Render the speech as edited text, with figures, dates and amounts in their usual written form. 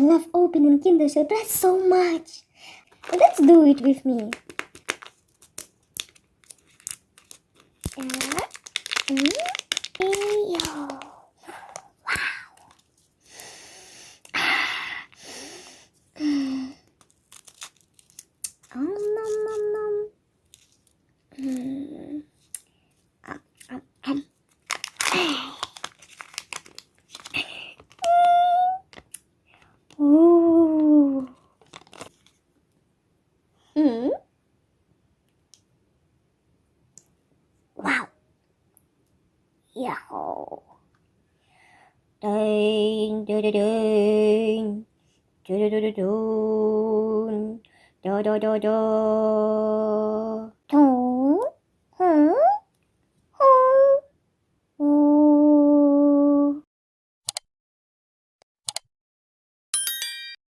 love opening Kinder Surprise so much. Let's do it with me. Yo. Nom nom nom. Ooh. Wow. Yo. Ding, ding, ding, ding, ding, ding, ding, da da da da. Thùng, hả?